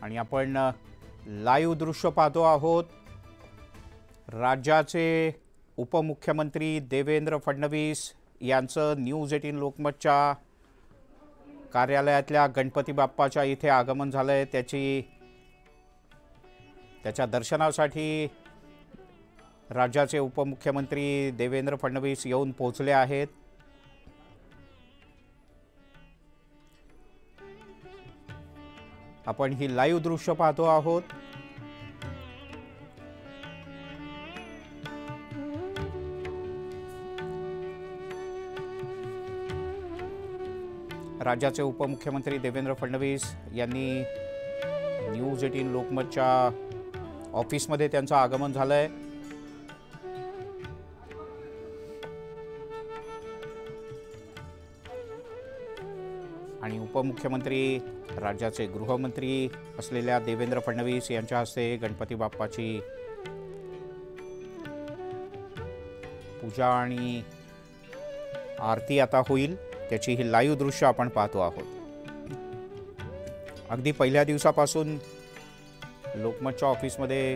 आणि आपण लाईव्ह दृश्य पाहतो आहोत। राज्याचे उपमुख्यमंत्री देवेंद्र फडणवीस यांचं न्यूज 18 लोकमतच्या कार्यालयातल्या गणपती बाप्पाच्या इथे आगमन झालंय। त्याच्या दर्शनासाठी राज्याचे उपमुख्यमंत्री देवेंद्र फडणवीस येऊन पोहोचले आहेत। आपण ही लाईव्ह दृश्य पाहतो आहोत। राज्याचे उपमुख्यमंत्री देवेंद्र फडणवीस यांनी न्यूज 18 लोकमतच्या ऑफिसमध्ये त्यांचं आगमन झालंय। आणि उपमुख्यमंत्री राज्याचे गृहमंत्री असलेल्या देवेंद्र फडणवीस यांच्या हस्ते गणपती बाप्पाची पूजा आणि आरती आता होईल। त्याची ही लाईव्ह दृश्य आपण पाहतो आहोत। अगदी पहिल्या दिवसापासून लोकमतच्या ऑफिसमध्ये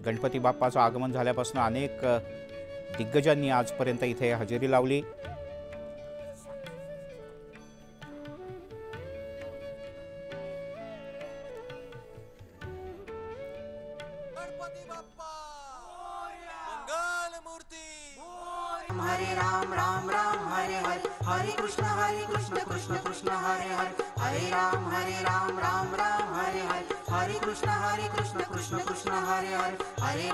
गणपती बाप्पाचं आगमन झाल्यापासून अनेक दिग्गजांनी आजपर्यंत इथे हजेरी लावली। हरे राम राम राम हरे हरे हरे कृष्ण कृष्ण कृष्ण हरे हरे हरे राम राम राम हरे हरे हरे कृष्ण कृष्ण हरे हरे हरे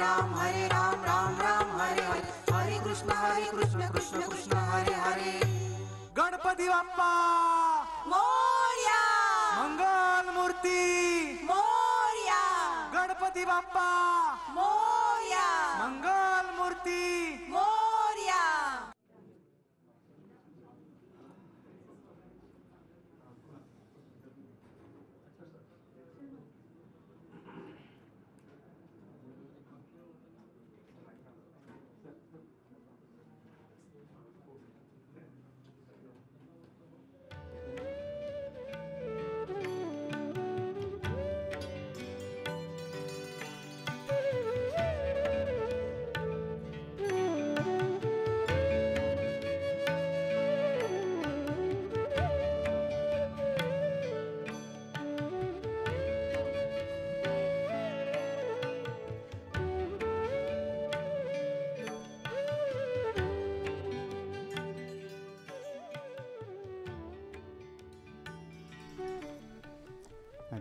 राम राम राम हरे हरे हरे कृष्ण कृष्ण हरे हरे। गणपती बाप्पा मोरया, मंगल मूर्ती मोरया, गणपती बाप्पा मोरया, मंगल मूर्ती। मोरया।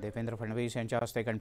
देवेंद्र फडणवीस यांच्या हस्ते गणपती